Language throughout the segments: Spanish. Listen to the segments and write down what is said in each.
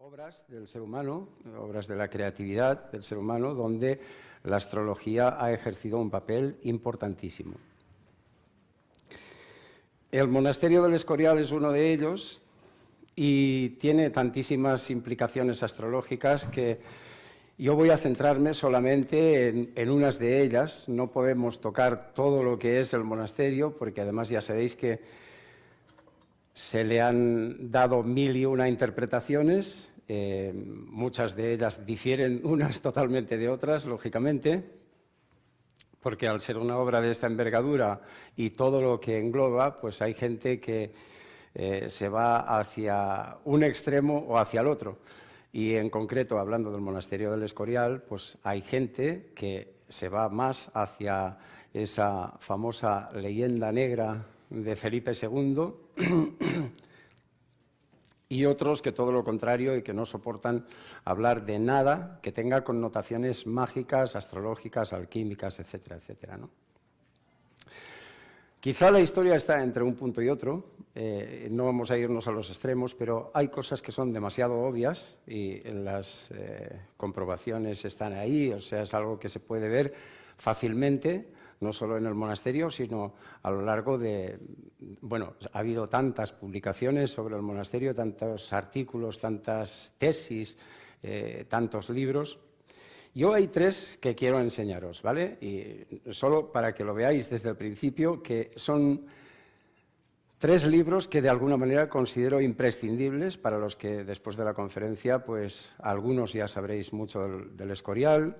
obras del ser humano, obras de la creatividad del ser humano, donde la astrología ha ejercido un papel importantísimo. El monasterio del Escorial es uno de ellos y tiene tantísimas implicaciones astrológicas que yo voy a centrarme solamente en unas de ellas. No podemos tocar todo lo que es el monasterio, porque además ya sabéis que se le han dado 1001 interpretaciones, muchas de ellas difieren unas totalmente de otras, lógicamente, porque al ser una obra de esta envergadura y todo lo que engloba, pues hay gente que se va hacia un extremo o hacia el otro. Y en concreto, hablando del monasterio del Escorial, pues hay gente que se va más hacia esa famosa leyenda negra de Felipe II y otros que todo lo contrario y que no soportan hablar de nada que tenga connotaciones mágicas, astrológicas, alquímicas, etcétera, etcétera, ¿no? Quizá la historia está entre un punto y otro, no vamos a irnos a los extremos, pero hay cosas que son demasiado obvias y las comprobaciones están ahí, o sea, es algo que se puede ver fácilmente, no solo en el monasterio, sino a lo largo de... Bueno, ha habido tantas publicaciones sobre el monasterio, tantos artículos, tantas tesis, tantos libros. Yo hay tres que quiero enseñaros, ¿vale? Y solo para que lo veáis desde el principio, que son tres libros que de alguna manera considero imprescindibles para los que después de la conferencia, pues algunos ya sabréis mucho del Escorial,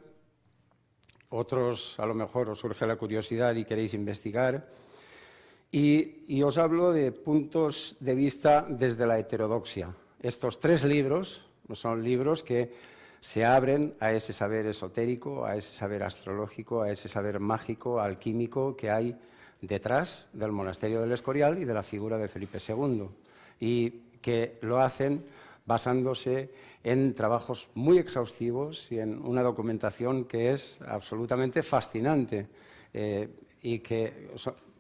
otros a lo mejor os surge la curiosidad y queréis investigar, y os hablo de puntos de vista desde la heterodoxia. Estos tres libros son libros que se abren a ese saber esotérico, a ese saber astrológico, a ese saber mágico, alquímico que hay detrás del monasterio del Escorial y de la figura de Felipe II, y que lo hacen basándose en trabajos muy exhaustivos y en una documentación que es absolutamente fascinante y que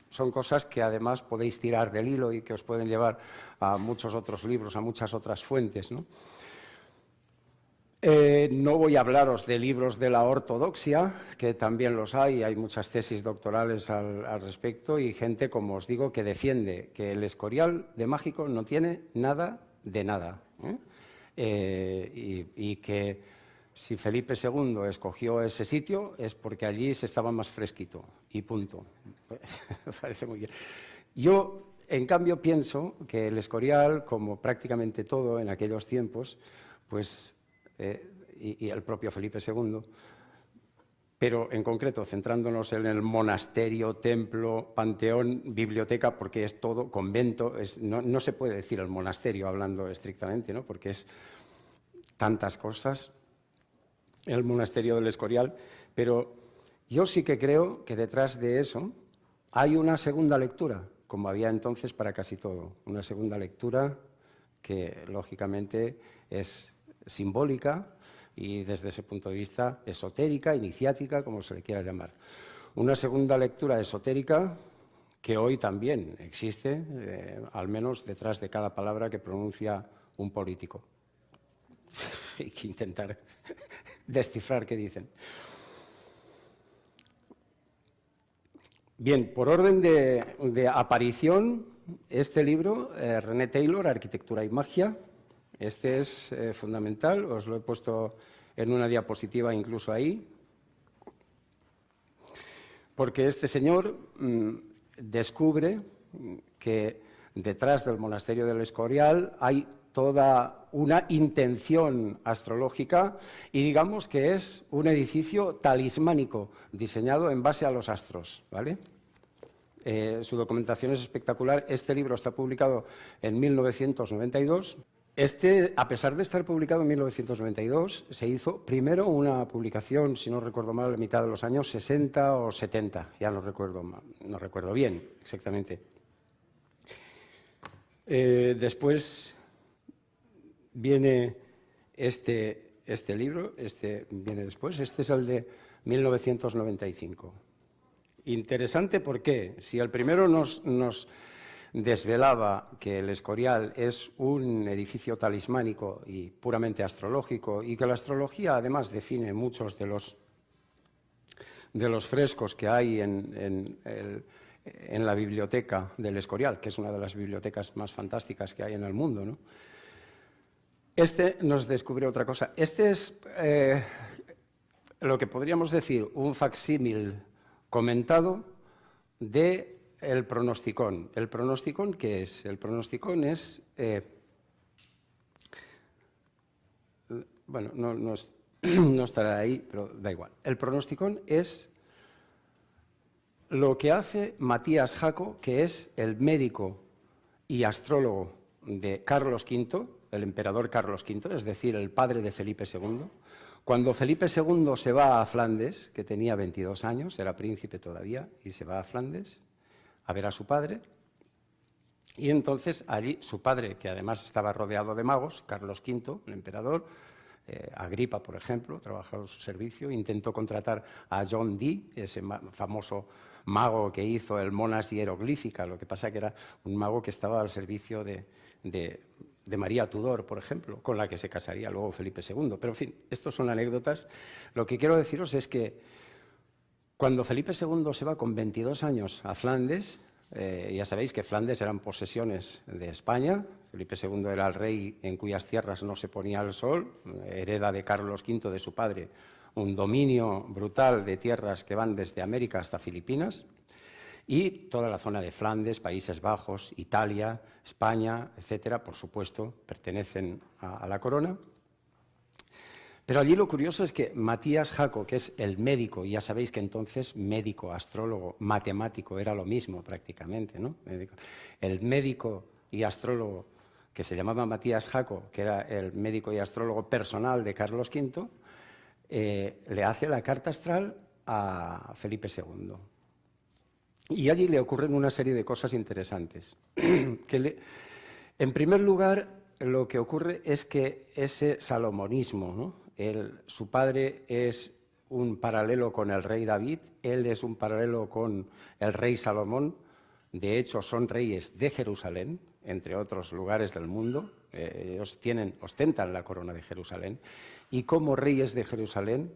son cosas que además podéis tirar del hilo y que os pueden llevar a muchos otros libros, a muchas otras fuentes, ¿no? No voy a hablaros de libros de la ortodoxia, que también los hay muchas tesis doctorales al respecto y gente, como os digo, que defiende que el Escorial de mágico no tiene nada de nada, y que si Felipe II escogió ese sitio es porque allí se estaba más fresquito y punto. Me parece muy bien. Yo, en cambio, pienso que el Escorial, como prácticamente todo en aquellos tiempos, pues... y el propio Felipe II, pero en concreto centrándonos en el monasterio, templo, panteón, biblioteca, porque es todo, convento, no se puede decir el monasterio hablando estrictamente, ¿no? Porque es tantas cosas, el monasterio del Escorial, pero yo sí que creo que detrás de eso hay una segunda lectura, como había entonces para casi todo, una segunda lectura que lógicamente es simbólica y desde ese punto de vista esotérica, iniciática, como se le quiera llamar. Una segunda lectura esotérica que hoy también existe, al menos detrás de cada palabra que pronuncia un político. Hay que intentar descifrar qué dicen. Bien, por orden de aparición, este libro, René Taylor, Arquitectura y Magia. Este es fundamental, os lo he puesto en una diapositiva incluso ahí, porque este señor descubre que detrás del monasterio del Escorial hay toda una intención astrológica y digamos que es un edificio talismánico diseñado en base a los astros, ¿vale? Su documentación es espectacular. Este libro está publicado en 1992. A pesar de estar publicado en 1992, se hizo primero una publicación, si no recuerdo mal, a mitad de los años 60 o 70, ya no recuerdo bien exactamente. Después viene este libro, viene después, este es el de 1995. Interesante, ¿por qué? Si el primero nos desvelaba que el Escorial es un edificio talismánico y puramente astrológico, y que la astrología además define muchos de los frescos que hay en la biblioteca del Escorial, que es una de las bibliotecas más fantásticas que hay en el mundo, ¿no? Este nos descubre otra cosa. Este es lo que podríamos decir un facsímil comentado del pronosticón. ¿El pronosticón qué es? El pronosticón es... bueno, no estará ahí, pero da igual. El pronosticón es lo que hace Matías Jaco, que es el médico y astrólogo de Carlos V, el emperador Carlos V, es decir, el padre de Felipe II. Cuando Felipe II se va a Flandes, que tenía 22 años, era príncipe todavía, y se va a Flandes a ver a su padre, y entonces allí su padre, que además estaba rodeado de magos, Carlos V, el emperador, Agripa, por ejemplo, trabajaba a su servicio, intentó contratar a John Dee, ese famoso mago que hizo el Monas hieroglífica, lo que pasa que era un mago que estaba al servicio de María Tudor, por ejemplo, con la que se casaría luego Felipe II. Pero, en fin, estos son anécdotas. Lo que quiero deciros es que cuando Felipe II se va con 22 años a Flandes, ya sabéis que Flandes eran posesiones de España, Felipe II era el rey en cuyas tierras no se ponía el sol, hereda de Carlos V, de su padre, un dominio brutal de tierras que van desde América hasta Filipinas, y toda la zona de Flandes, Países Bajos, Italia, España, etcétera, por supuesto, pertenecen a la corona. Pero allí lo curioso es que Matías Jaco, que es el médico, y ya sabéis que entonces médico, astrólogo, matemático, era lo mismo prácticamente, ¿no? El médico y astrólogo que se llamaba Matías Jaco, que era el médico y astrólogo personal de Carlos V, le hace la carta astral a Felipe II. Y allí le ocurren una serie de cosas interesantes. En primer lugar, lo que ocurre es que ese salomonismo, ¿no? Su padre es un paralelo con el rey David, él es un paralelo con el rey Salomón, de hecho son reyes de Jerusalén, entre otros lugares del mundo, ellos ostentan la corona de Jerusalén, y como reyes de Jerusalén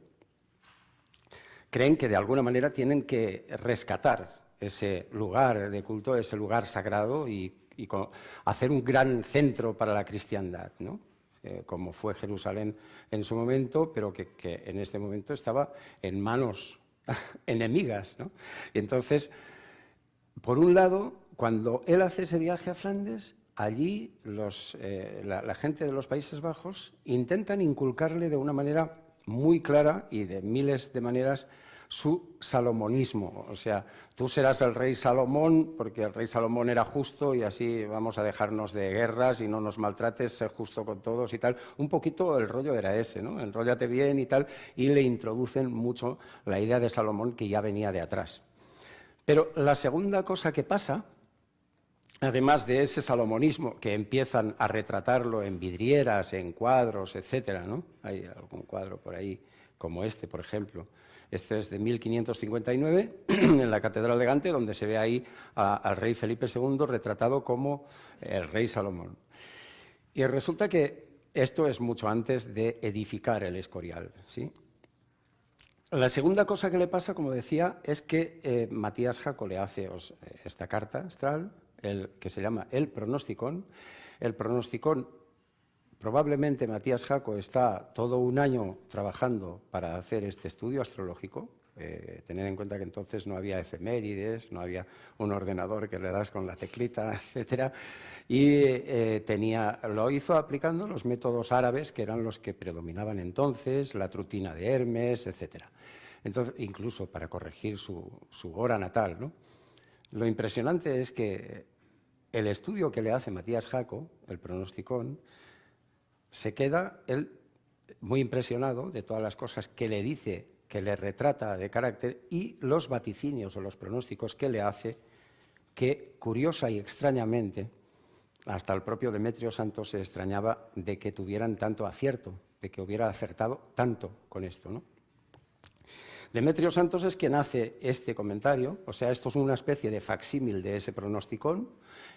creen que de alguna manera tienen que rescatar ese lugar de culto, ese lugar sagrado y hacer un gran centro para la cristiandad, ¿no? Como fue Jerusalén en su momento, pero que en este momento estaba en manos enemigas, ¿no? Y entonces, por un lado, cuando él hace ese viaje a Flandes, allí la gente de los Países Bajos intentan inculcarle de una manera muy clara y de miles de maneras su salomonismo. O sea, tú serás el rey Salomón porque el rey Salomón era justo y así vamos a dejarnos de guerras y no nos maltrates, ser justo con todos y tal. Un poquito el rollo era ese, ¿no? Enróllate bien y tal, y le introducen mucho la idea de Salomón que ya venía de atrás. Pero la segunda cosa que pasa, además de ese salomonismo que empiezan a retratarlo en vidrieras, en cuadros, etcétera, ¿no? Hay algún cuadro por ahí, como este, por ejemplo. Este es de 1559, en la Catedral de Gante, donde se ve ahí al rey Felipe II retratado como el rey Salomón. Y resulta que esto es mucho antes de edificar el Escorial, ¿sí? La segunda cosa que le pasa, como decía, es que Matías Jaco le hace esta carta astral, que se llama El Pronosticón. El Pronosticón, probablemente Matías Jaco está todo un año trabajando para hacer este estudio astrológico. Tened en cuenta que entonces no había efemérides, no había un ordenador que le das con la teclita, etcétera, y lo hizo aplicando los métodos árabes que eran los que predominaban entonces, la trutina de Hermes, etcétera. Entonces, incluso para corregir su hora natal, ¿no? Lo impresionante es que el estudio que le hace Matías Jaco, el pronosticón, se queda él muy impresionado de todas las cosas que le dice, que le retrata de carácter, y los vaticinios o los pronósticos que le hace, que curiosa y extrañamente, hasta el propio Demetrio Santos se extrañaba de que tuvieran tanto acierto, de que hubiera acertado tanto con esto, ¿no? Demetrio Santos es quien hace este comentario, o sea, esto es una especie de facsímil de ese pronosticón.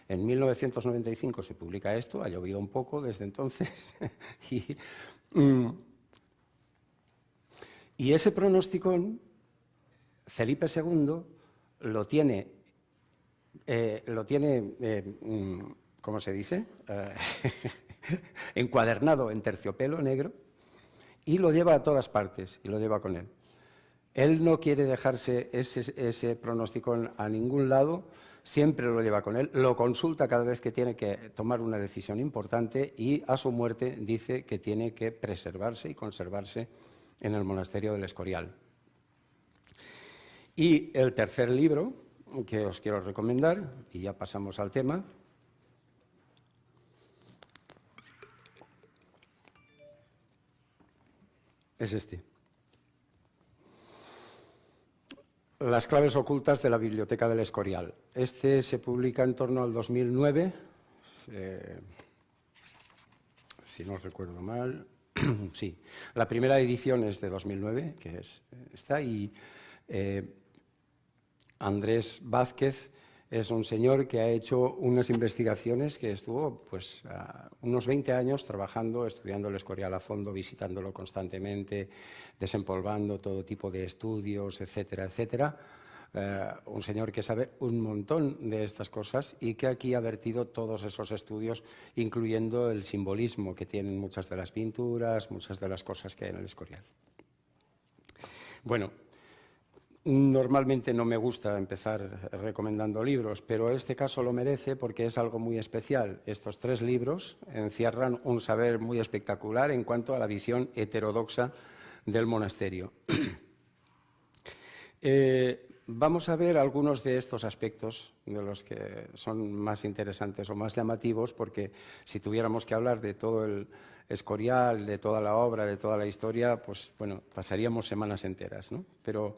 En 1995 se publica esto, ha llovido un poco desde entonces, y ese pronosticón, Felipe II lo tiene, ¿cómo se dice? Encuadernado en terciopelo negro y lo lleva a todas partes y lo lleva con él. Él no quiere dejarse ese pronosticón a ningún lado, siempre lo lleva con él, lo consulta cada vez que tiene que tomar una decisión importante y a su muerte dice que tiene que preservarse y conservarse en el monasterio del Escorial. Y el tercer libro que os quiero recomendar, y ya pasamos al tema, es este. Las claves ocultas de la Biblioteca del Escorial. Este se publica en torno al 2009, si no recuerdo mal. Sí, la primera edición es de 2009, que es esta, y Andrés Vázquez es un señor que ha hecho unas investigaciones, que estuvo pues unos 20 años trabajando, estudiando el Escorial a fondo, visitándolo constantemente, desempolvando todo tipo de estudios, etcétera, etcétera. Un señor que sabe un montón de estas cosas y que aquí ha vertido todos esos estudios, incluyendo el simbolismo que tienen muchas de las pinturas, muchas de las cosas que hay en el Escorial. Bueno, normalmente no me gusta empezar recomendando libros, pero este caso lo merece porque es algo muy especial. Estos 3 libros encierran un saber muy espectacular en cuanto a la visión heterodoxa del monasterio. Vamos a ver algunos de estos aspectos, de los que son más interesantes o más llamativos, porque si tuviéramos que hablar de todo el Escorial, de toda la obra, de toda la historia, pues bueno, pasaríamos semanas enteras, ¿no? Pero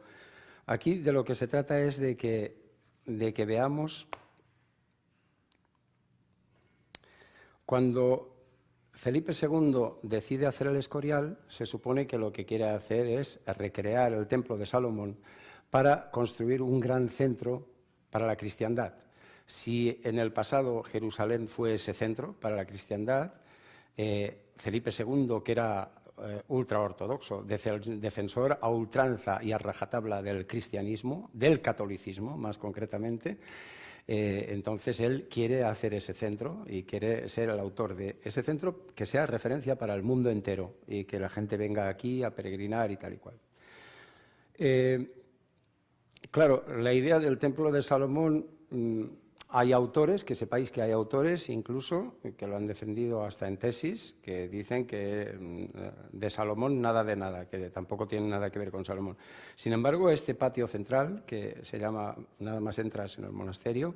aquí de lo que se trata es de que veamos cuando Felipe II decide hacer el Escorial, se supone que lo que quiere hacer es recrear el Templo de Salomón para construir un gran centro para la cristiandad. Si en el pasado Jerusalén fue ese centro para la cristiandad, Felipe II, que era ultraortodoxo, defensor a ultranza y a rajatabla del cristianismo, del catolicismo más concretamente, entonces él quiere hacer ese centro y quiere ser el autor de ese centro que sea referencia para el mundo entero y que la gente venga aquí a peregrinar y tal y cual. Claro, la idea del Templo de Salomón, hay autores, que sepáis que hay autores incluso que lo han defendido hasta en tesis, que dicen que de Salomón nada de nada, que tampoco tiene nada que ver con Salomón. Sin embargo, este patio central, que se llama, nada más entras en el monasterio,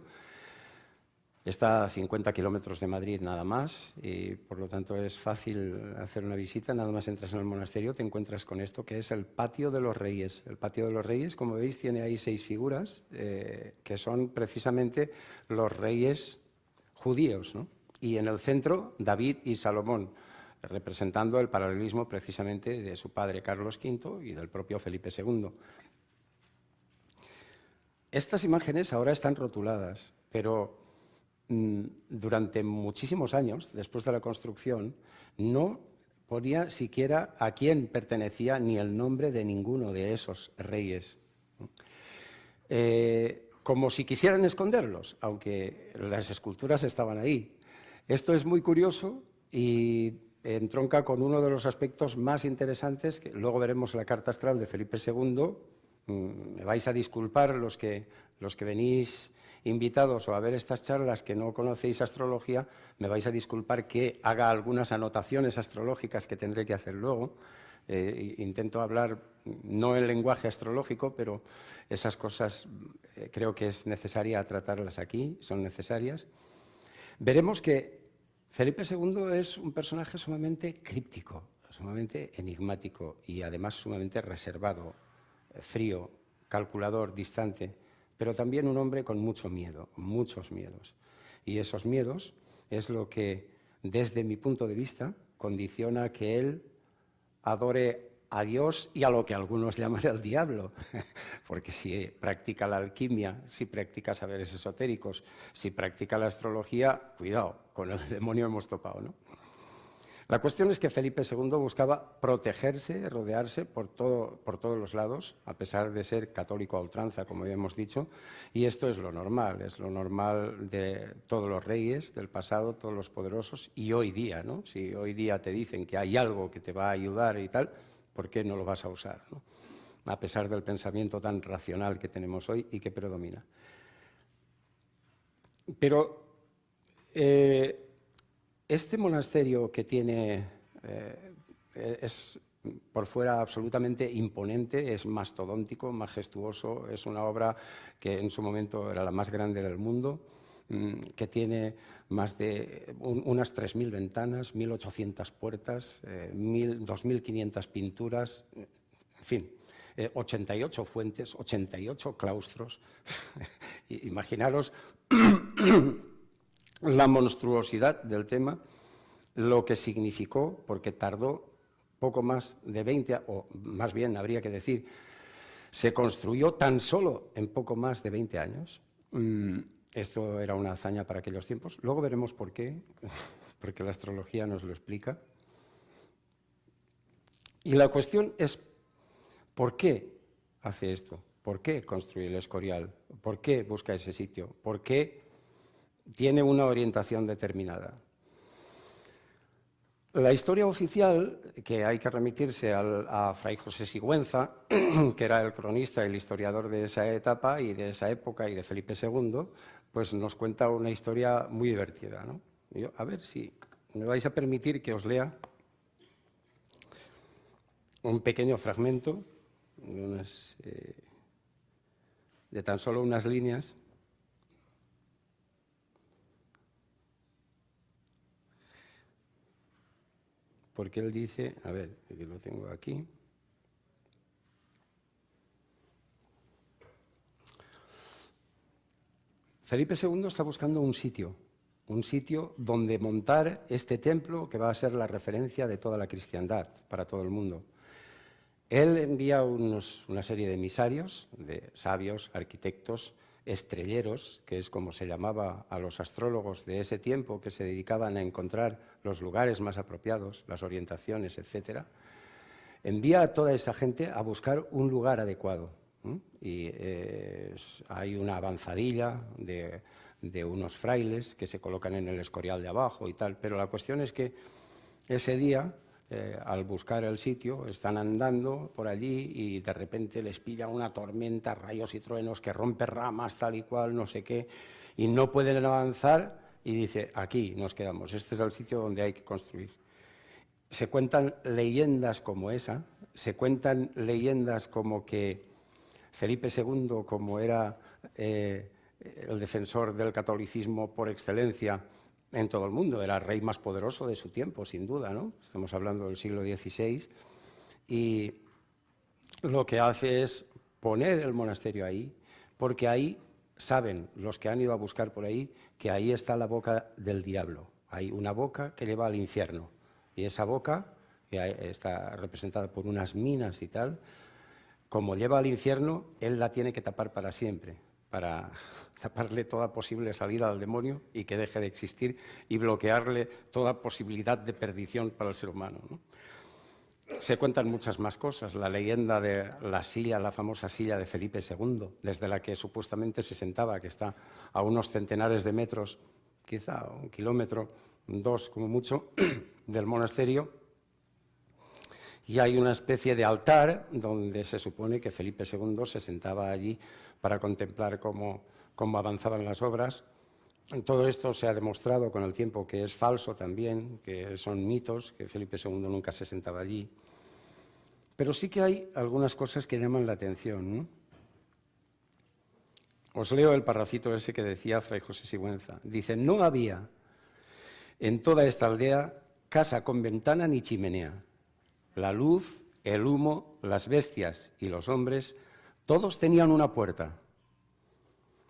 está a 50 kilómetros de Madrid nada más y por lo tanto es fácil hacer una visita. Nada más entras en el monasterio te encuentras con esto que es el Patio de los Reyes. El Patio de los Reyes, como veis, tiene ahí 6 figuras que son precisamente los reyes judíos, ¿no? Y en el centro David y Salomón, representando el paralelismo precisamente de su padre Carlos V y del propio Felipe II. Estas imágenes ahora están rotuladas, pero durante muchísimos años, después de la construcción, no ponía siquiera a quién pertenecía ni el nombre de ninguno de esos reyes. Como si quisieran esconderlos, aunque las esculturas estaban ahí. Esto es muy curioso y entronca con uno de los aspectos más interesantes, que luego veremos en la carta astral de Felipe II. Me vais a disculpar los que venís invitados o a ver estas charlas que no conocéis astrología, me vais a disculpar que haga algunas anotaciones astrológicas que tendré que hacer luego. Intento hablar no en lenguaje astrológico, pero esas cosas creo que es necesaria tratarlas aquí, son necesarias. Veremos que Felipe II es un personaje sumamente críptico, sumamente enigmático y además sumamente reservado, frío, calculador, distante, pero también un hombre con mucho miedo, muchos miedos. Y esos miedos es lo que, desde mi punto de vista, condiciona que él adore a Dios y a lo que algunos llaman el diablo, porque si practica la alquimia, si practica saberes esotéricos, si practica la astrología, cuidado, con el demonio hemos topado, ¿no? La cuestión es que Felipe II buscaba protegerse, rodearse por todos los lados, a pesar de ser católico a ultranza, como ya hemos dicho, y esto es lo normal de todos los reyes del pasado, todos los poderosos, y hoy día, ¿no? Si hoy día te dicen que hay algo que te va a ayudar y tal, ¿por qué no lo vas a usar, ¿no? A pesar del pensamiento tan racional que tenemos hoy y que predomina. Pero este monasterio que tiene es por fuera absolutamente imponente, es mastodóntico, majestuoso, es una obra que en su momento era la más grande del mundo, que tiene más de unas 3.000 ventanas, 1.800 puertas, 2.500 pinturas, en fin, 88 fuentes, 88 claustros. Imaginaros la monstruosidad del tema, lo que significó, porque tardó poco más de 20, o más bien habría que decir, se construyó tan solo en poco más de 20 años. Esto era una hazaña para aquellos tiempos. Luego veremos por qué, porque la astrología nos lo explica. Y la cuestión es, ¿por qué hace esto? ¿Por qué construye el Escorial? ¿Por qué busca ese sitio? ¿Por qué tiene una orientación determinada? La historia oficial, que hay que remitirse a Fray José Sigüenza, que era el cronista y el historiador de esa etapa y de esa época y de Felipe II, pues nos cuenta una historia muy divertida, ¿no? A ver si me vais a permitir que os lea un pequeño fragmento de tan solo unas líneas. Porque él dice, a ver, que lo tengo aquí. Felipe II está buscando un sitio donde montar este templo que va a ser la referencia de toda la cristiandad para todo el mundo. Él envía una serie de emisarios, de sabios, arquitectos, estrelleros, que es como se llamaba a los astrólogos de ese tiempo, que se dedicaban a encontrar los lugares más apropiados, las orientaciones, etc. Envía a toda esa gente a buscar un lugar adecuado. Y hay una avanzadilla de unos frailes que se colocan en el Escorial de abajo y tal, pero la cuestión es que ese día, al buscar el sitio, están andando por allí y de repente les pilla una tormenta, rayos y truenos que rompe ramas, tal y cual, no sé qué, y no pueden avanzar y dice, aquí nos quedamos, este es el sitio donde hay que construir. Se cuentan leyendas como esa, se cuentan leyendas como que Felipe II, como era el defensor del catolicismo por excelencia en todo el mundo, era el rey más poderoso de su tiempo, sin duda, ¿no? Estamos hablando del siglo XVI, y lo que hace es poner el monasterio ahí, porque ahí saben los que han ido a buscar por ahí que ahí está la boca del diablo. Hay una boca que lleva al infierno, y esa boca, que está representada por unas minas y tal, como lleva al infierno, él la tiene que tapar para siempre, para taparle toda posible salida al demonio y que deje de existir y bloquearle toda posibilidad de perdición para el ser humano, ¿no? Se cuentan muchas más cosas. La leyenda de la silla, la famosa silla de Felipe II, desde la que supuestamente se sentaba, que está a unos centenares de metros, quizá 1 kilómetro, 2 como mucho, del monasterio. Y hay una especie de altar donde se supone que Felipe II se sentaba allí para contemplar cómo avanzaban las obras. Todo esto se ha demostrado con el tiempo que es falso también, que son mitos, que Felipe II nunca se sentaba allí. Pero sí que hay algunas cosas que llaman la atención, ¿no? Os leo el parrafito ese que decía Fray José Sigüenza. Dice, no había en toda esta aldea casa con ventana ni chimenea. La luz, el humo, las bestias y los hombres, todos tenían una puerta,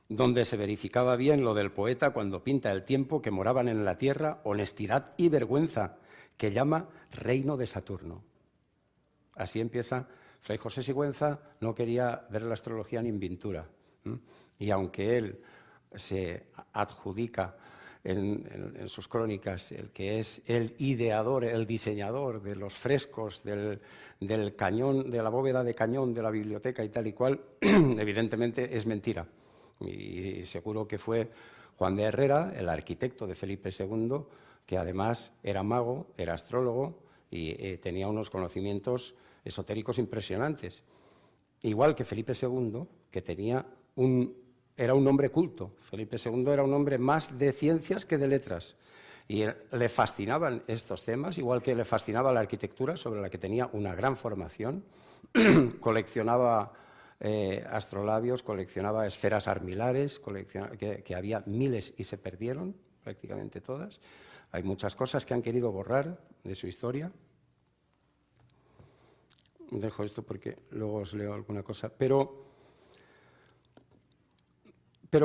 donde se verificaba bien lo del poeta cuando pinta el tiempo que moraban en la tierra honestidad y vergüenza, que llama reino de Saturno. Así empieza. Fray José Sigüenza no quería ver la astrología ni en pintura. Y aunque él se adjudica en sus crónicas el que es el ideador, el diseñador de los frescos, del cañón, de la bóveda de cañón de la biblioteca y tal y cual, evidentemente es mentira. Y seguro que fue Juan de Herrera, el arquitecto de Felipe II, que además era mago, era astrólogo y tenía unos conocimientos esotéricos impresionantes. Igual que Felipe II, que era un hombre culto. Felipe II era un hombre más de ciencias que de letras. Y le fascinaban estos temas, igual que le fascinaba la arquitectura, sobre la que tenía una gran formación. Coleccionaba astrolabios, coleccionaba esferas armilares, que había miles y se perdieron, prácticamente todas. Hay muchas cosas que han querido borrar de su historia. Dejo esto porque luego os leo alguna cosa. Pero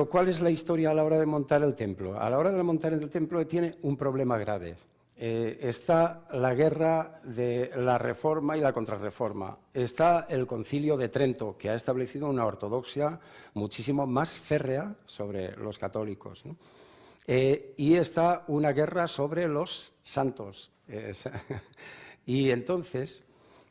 ¿cuál es la historia a la hora de montar el templo? A la hora de montar el templo tiene un problema grave. Está la guerra de la Reforma y la Contrarreforma. Está el Concilio de Trento, que ha establecido una ortodoxia muchísimo más férrea sobre los católicos, ¿no? Y está una guerra sobre los santos. Y entonces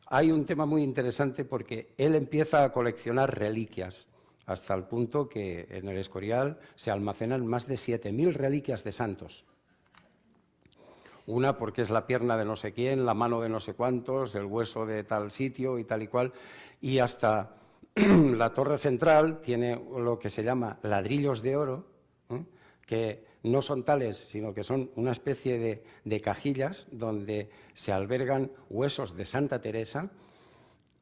hay un tema muy interesante porque él empieza a coleccionar reliquias, hasta el punto que en el Escorial se almacenan más de 7.000 reliquias de santos. Una porque es la pierna de no sé quién, la mano de no sé cuántos, el hueso de tal sitio y tal y cual, y hasta la torre central tiene lo que se llama ladrillos de oro, que no son tales, sino que son una especie de cajillas donde se albergan huesos de Santa Teresa,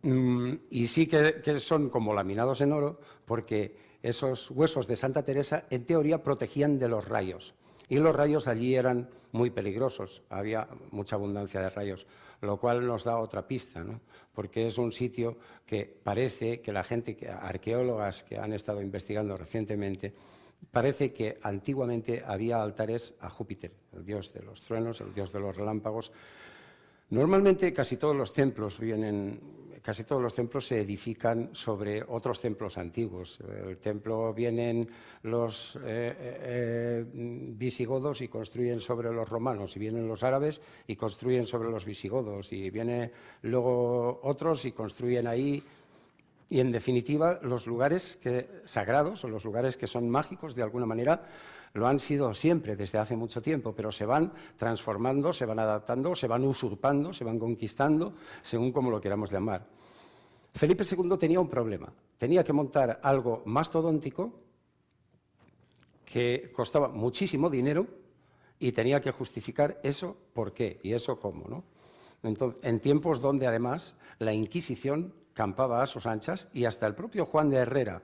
y sí que son como laminados en oro, porque esos huesos de Santa Teresa en teoría protegían de los rayos. Y los rayos allí eran muy peligrosos, había mucha abundancia de rayos, lo cual nos da otra pista, ¿no? Porque es un sitio que parece que la gente, arqueólogas que han estado investigando recientemente, parece que antiguamente había altares a Júpiter, el dios de los truenos, el dios de los relámpagos. Normalmente casi todos los templos se edifican sobre otros templos antiguos. El templo vienen los visigodos y construyen sobre los romanos, y vienen los árabes y construyen sobre los visigodos, y vienen luego otros y construyen ahí. Y en definitiva, los lugares sagrados o los lugares que son mágicos de alguna manera lo han sido siempre, desde hace mucho tiempo, pero se van transformando, se van adaptando, se van usurpando, se van conquistando, según como lo queramos llamar. Felipe II tenía un problema. Tenía que montar algo mastodóntico que costaba muchísimo dinero y tenía que justificar eso por qué y eso cómo, ¿no? Entonces, en tiempos donde además la Inquisición campaba a sus anchas y hasta el propio Juan de Herrera,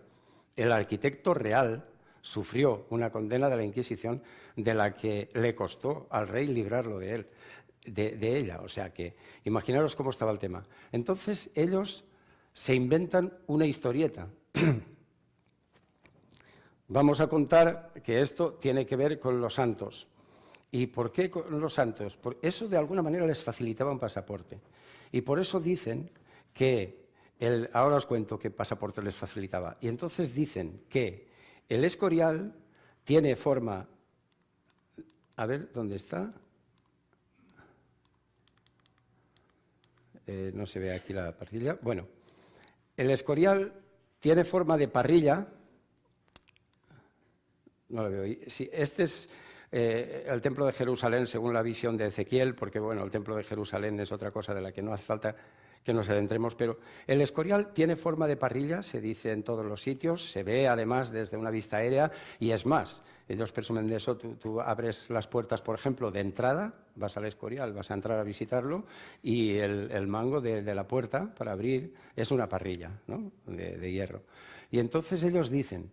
el arquitecto real, sufrió una condena de la Inquisición de la que le costó al rey librarlo de ella. O sea que, imaginaros cómo estaba el tema. Entonces, ellos se inventan una historieta. Vamos a contar que esto tiene que ver con los santos. ¿Y por qué con los santos? Porque eso de alguna manera les facilitaba un pasaporte. Y por eso dicen que, ahora os cuento qué pasaporte les facilitaba. Y entonces dicen que el Escorial tiene forma. A ver, ¿dónde está? No se ve aquí la parrilla. Bueno, el Escorial tiene forma de parrilla. No lo veo. Sí, este es el Templo de Jerusalén, según la visión de Ezequiel, porque bueno, el Templo de Jerusalén es otra cosa de la que no hace falta que nos adentremos, pero el Escorial tiene forma de parrilla, se dice en todos los sitios, se ve además desde una vista aérea, y es más, ellos presumen de eso. Tú abres las puertas, por ejemplo, de entrada, vas al Escorial, vas a entrar a visitarlo, y el mango de la puerta para abrir es una parrilla, ¿no?, de hierro. Y entonces ellos dicen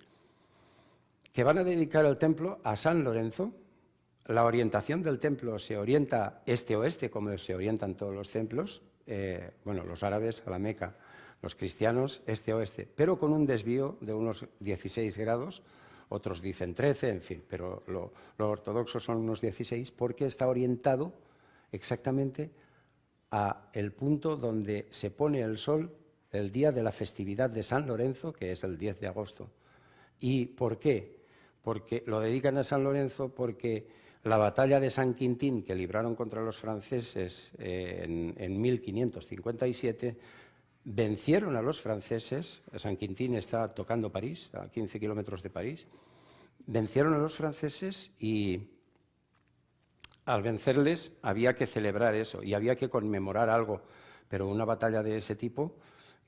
que van a dedicar el templo a San Lorenzo. La orientación del templo se orienta este-oeste, como se orientan todos los templos. Bueno, los árabes a la Meca, los cristianos este-oeste, pero con un desvío de unos 16 grados, otros dicen 13, en fin, pero lo ortodoxo son unos 16, porque está orientado exactamente a el punto donde se pone el sol el día de la festividad de San Lorenzo, que es el 10 de agosto. ¿Y por qué? Porque lo dedican a San Lorenzo porque la batalla de San Quintín que libraron contra los franceses en 1557, vencieron a los franceses. San Quintín está tocando París, a 15 kilómetros de París. Vencieron a los franceses y al vencerles había que celebrar eso y había que conmemorar algo, pero una batalla de ese tipo,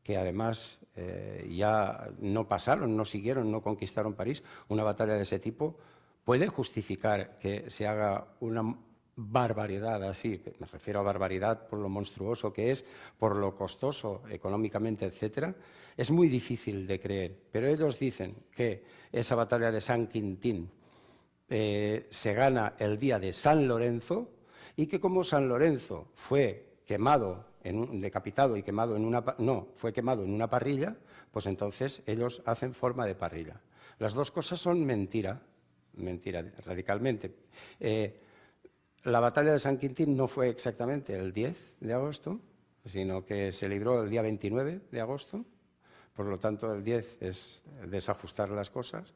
que además ya no pasaron, no siguieron, no conquistaron París, una batalla de ese tipo puede justificar que se haga una barbaridad así. Me refiero a barbaridad por lo monstruoso que es, por lo costoso económicamente, etcétera. Es muy difícil de creer, pero ellos dicen que esa batalla de San Quintín se gana el día de San Lorenzo y que como San Lorenzo fue quemado, decapitado y quemado fue quemado en una parrilla, pues entonces ellos hacen forma de parrilla. Las dos cosas son mentira radicalmente. La batalla de San Quintín no fue exactamente el 10 de agosto, sino que se libró el día 29 de agosto, por lo tanto el 10 es desajustar las cosas,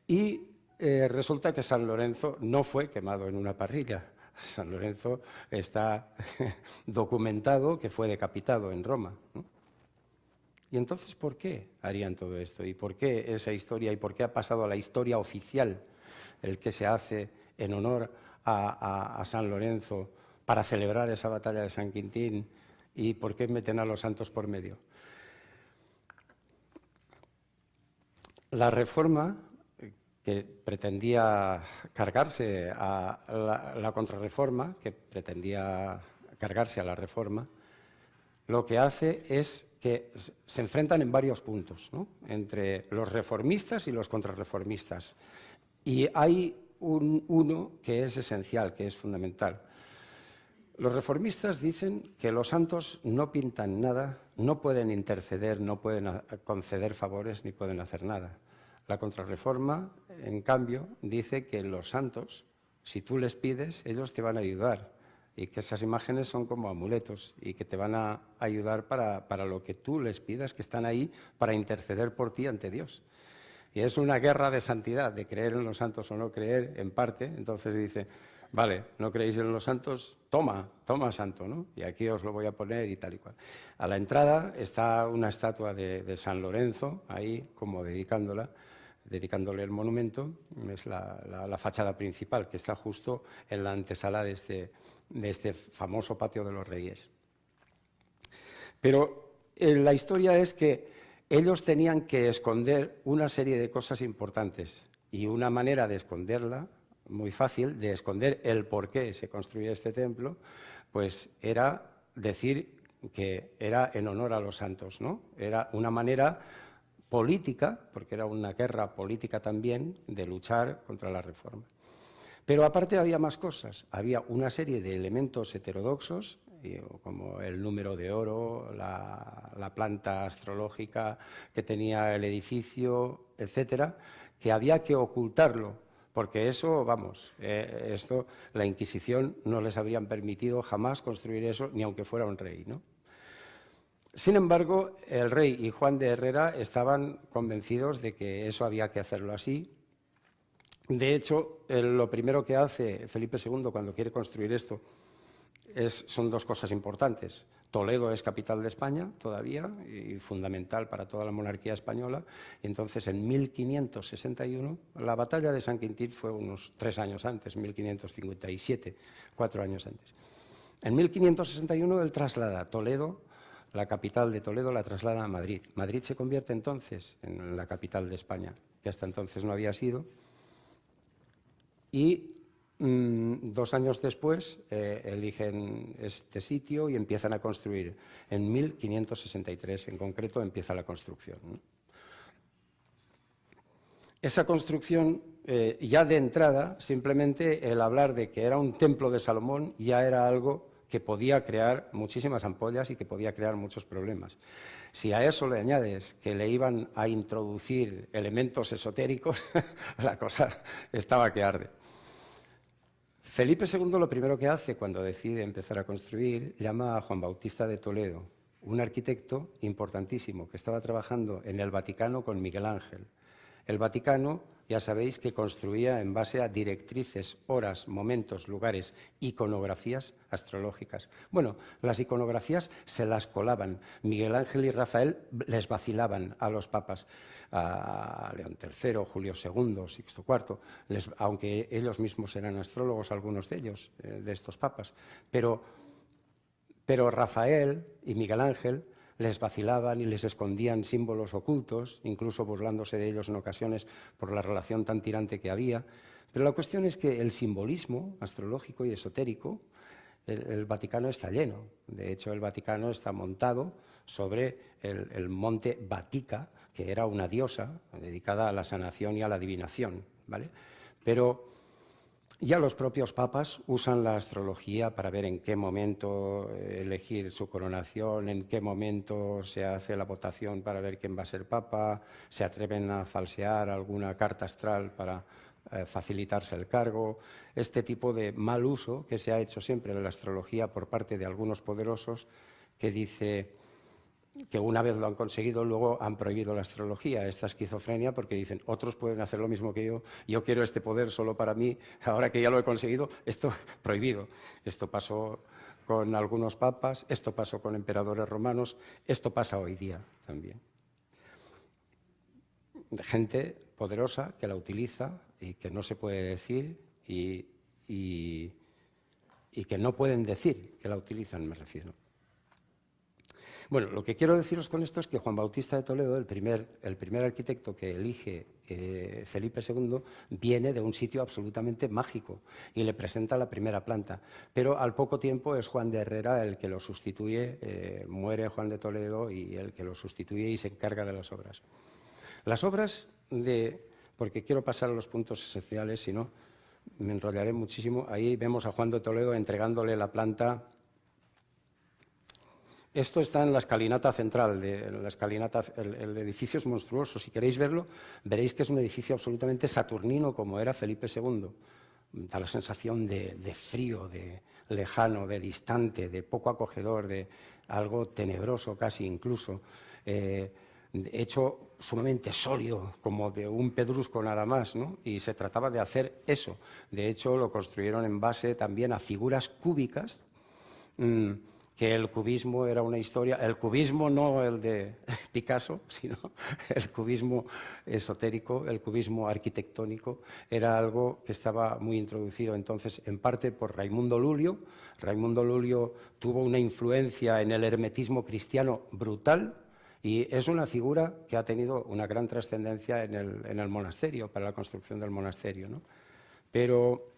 y resulta que San Lorenzo no fue quemado en una parrilla. San Lorenzo está documentado que fue decapitado en Roma, ¿no? Y entonces, ¿por qué harían todo esto? ¿Y por qué esa historia? ¿Y por qué ha pasado a la historia oficial el que se hace en honor a San Lorenzo para celebrar esa batalla de San Quintín? ¿Y por qué meten a los santos por medio? La Reforma, que pretendía cargarse a la Contrarreforma, que pretendía cargarse a la Reforma, lo que hace es que se enfrentan en varios puntos, ¿no?, entre los reformistas y los contrarreformistas. Y hay uno que es esencial, que es fundamental. Los reformistas dicen que los santos no pintan nada, no pueden interceder, no pueden conceder favores ni pueden hacer nada. La Contrarreforma, en cambio, dice que los santos, si tú les pides, ellos te van a ayudar y que esas imágenes son como amuletos y que te van a ayudar para lo que tú les pidas, que están ahí para interceder por ti ante Dios. Y es una guerra de santidad, de creer en los santos o no creer, en parte. Entonces dice, vale, no creéis en los santos, toma santo, ¿no? Y aquí os lo voy a poner y tal y cual. A la entrada está una estatua de San Lorenzo, ahí como dedicándole el monumento. Es la fachada principal, que está justo en la antesala de este famoso patio de los Reyes. Pero la historia es que ellos tenían que esconder una serie de cosas importantes y una manera de esconderla, muy fácil, de esconder el por qué se construye este templo, pues era decir que era en honor a los santos, ¿no? Era una manera política, porque era una guerra política también, de luchar contra la Reforma. Pero aparte había más cosas, había una serie de elementos heterodoxos, como el número de oro, la planta astrológica que tenía el edificio, etcétera, que había que ocultarlo, porque eso, vamos, esto la Inquisición no les habrían permitido jamás construir eso, ni aunque fuera un rey, ¿no? Sin embargo, el rey y Juan de Herrera estaban convencidos de que eso había que hacerlo así. De hecho, lo primero que hace Felipe II cuando quiere construir esto son dos cosas importantes. Toledo es capital de España todavía y fundamental para toda la monarquía española. Y entonces, en 1561, la batalla de San Quintín fue unos 3 años antes, 1557, 4 años antes. En 1561 él traslada Toledo, la capital de Toledo, la traslada a Madrid. Madrid se convierte entonces en la capital de España, que hasta entonces no había sido. Y 2 años después eligen este sitio y empiezan a construir. En 1563, en concreto, empieza la construcción, ¿no? Esa construcción, ya de entrada, simplemente el hablar de que era un templo de Salomón ya era algo que podía crear muchísimas ampollas y que podía crear muchos problemas. Si a eso le añades que le iban a introducir elementos esotéricos, la cosa estaba que arde. Felipe II lo primero que hace cuando decide empezar a construir, llama a Juan Bautista de Toledo, un arquitecto importantísimo que estaba trabajando en el Vaticano con Miguel Ángel. El Vaticano, ya sabéis, que construía en base a directrices, horas, momentos, lugares, iconografías astrológicas. Bueno, las iconografías se las colaban. Miguel Ángel y Rafael les vacilaban a los papas, a León III, Julio II, Sixto IV, aunque ellos mismos eran astrólogos, algunos de ellos, de estos papas. Pero Rafael y Miguel Ángel les vacilaban y les escondían símbolos ocultos, incluso burlándose de ellos en ocasiones por la relación tan tirante que había. Pero la cuestión es que el simbolismo astrológico y esotérico, el Vaticano está lleno. De hecho, el Vaticano está montado sobre el monte Vatica, que era una diosa dedicada a la sanación y a la adivinación, ¿vale? Pero ya los propios papas usan la astrología para ver en qué momento elegir su coronación, en qué momento se hace la votación para ver quién va a ser papa, se atreven a falsear alguna carta astral para facilitarse el cargo. Este tipo de mal uso que se ha hecho siempre de la astrología por parte de algunos poderosos que dice que una vez lo han conseguido, luego han prohibido la astrología, esta esquizofrenia, porque dicen, otros pueden hacer lo mismo que yo quiero este poder solo para mí, ahora que ya lo he conseguido, esto prohibido. Esto pasó con algunos papas, esto pasó con emperadores romanos, esto pasa hoy día también. Gente poderosa que la utiliza y que no se puede decir y que no pueden decir que la utilizan, me refiero. Bueno, lo que quiero deciros con esto es que Juan Bautista de Toledo, el primer arquitecto que elige Felipe II, viene de un sitio absolutamente mágico y le presenta la primera planta. Pero al poco tiempo es Juan de Herrera el que lo sustituye, muere Juan de Toledo y el que lo sustituye y se encarga de las obras. Las obras porque quiero pasar a los puntos esenciales, si no me enrollaré muchísimo. Ahí vemos a Juan de Toledo entregándole la planta. Esto está en la escalinata central, el edificio es monstruoso. Si queréis verlo, veréis que es un edificio absolutamente saturnino, como era Felipe II. Da la sensación de frío, de lejano, de distante, de poco acogedor, de algo tenebroso casi incluso, hecho sumamente sólido, como de un pedrusco nada más, ¿no? Y se trataba de hacer eso. De hecho, lo construyeron en base también a figuras cúbicas, que el cubismo era una historia, el cubismo no el de Picasso, sino el cubismo esotérico, el cubismo arquitectónico, era algo que estaba muy introducido entonces en parte por Raimundo Lulio. Raimundo Lulio tuvo una influencia en el hermetismo cristiano brutal y es una figura que ha tenido una gran trascendencia en el monasterio, para la construcción del monasterio, ¿no? Pero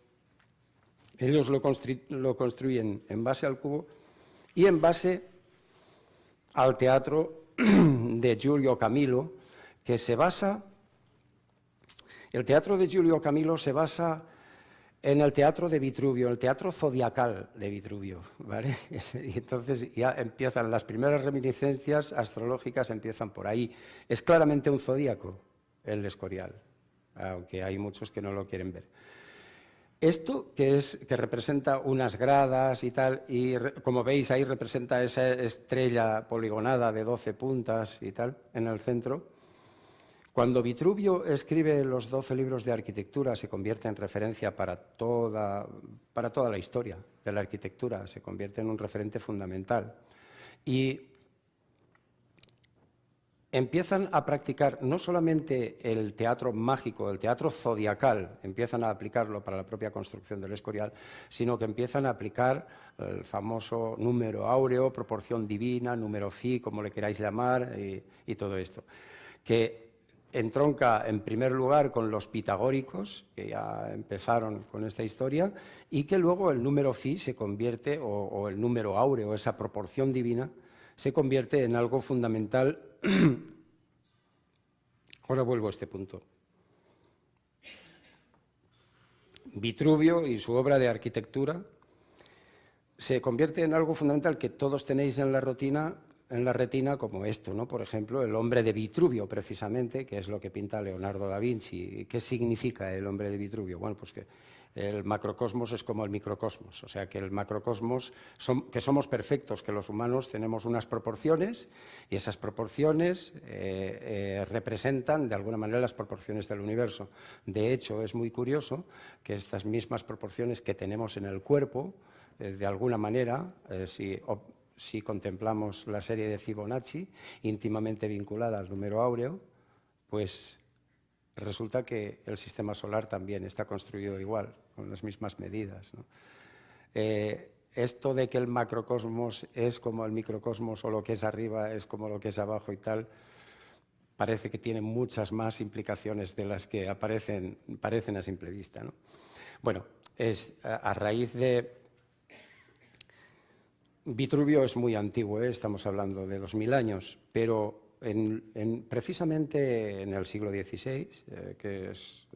ellos lo construyen en base al cubo y en base al teatro de Giulio Camilo, que se basa, el teatro de Giulio Camilo se basa en el teatro de Vitruvio, el teatro zodiacal de Vitruvio, ¿vale? Y entonces ya empiezan las primeras reminiscencias astrológicas, empiezan por ahí. Es claramente un zodíaco, el Escorial, aunque hay muchos que no lo quieren ver. Esto, que representa unas gradas y tal, y como veis ahí representa esa estrella poligonada de 12 puntas y tal, en el centro. Cuando Vitruvio escribe los 12 libros de arquitectura, se convierte en referencia para toda la historia de la arquitectura, se convierte en un referente fundamental. Y empiezan a practicar no solamente el teatro mágico, el teatro zodiacal, empiezan a aplicarlo para la propia construcción del Escorial, sino que empiezan a aplicar el famoso número áureo, proporción divina, número phi, como le queráis llamar, y todo esto, que entronca en primer lugar con los pitagóricos, que ya empezaron con esta historia, y que luego el número phi se convierte, o el número áureo, esa proporción divina, se convierte en algo fundamental. Ahora vuelvo a este punto. Vitruvio y su obra de arquitectura se convierte en algo fundamental que todos tenéis en la rutina en la retina como esto, ¿no? Por ejemplo, el hombre de Vitruvio, precisamente, que es lo que pinta Leonardo da Vinci. ¿Qué significa el hombre de Vitruvio? Bueno, pues que el macrocosmos es como el microcosmos, o sea, que el macrocosmos, que somos perfectos, que los humanos tenemos unas proporciones y esas proporciones representan de alguna manera las proporciones del universo. De hecho, es muy curioso que estas mismas proporciones que tenemos en el cuerpo, de alguna manera, si contemplamos la serie de Fibonacci, íntimamente vinculada al número áureo, pues resulta que el sistema solar también está construido igual, con las mismas medidas, ¿no? Esto de que el macrocosmos es como el microcosmos o lo que es arriba es como lo que es abajo y tal, parece que tiene muchas más implicaciones de las que parecen a simple vista, ¿no? Bueno, a raíz de... Vitruvio es muy antiguo, estamos hablando de 2000 años, pero precisamente en el siglo XVI, que es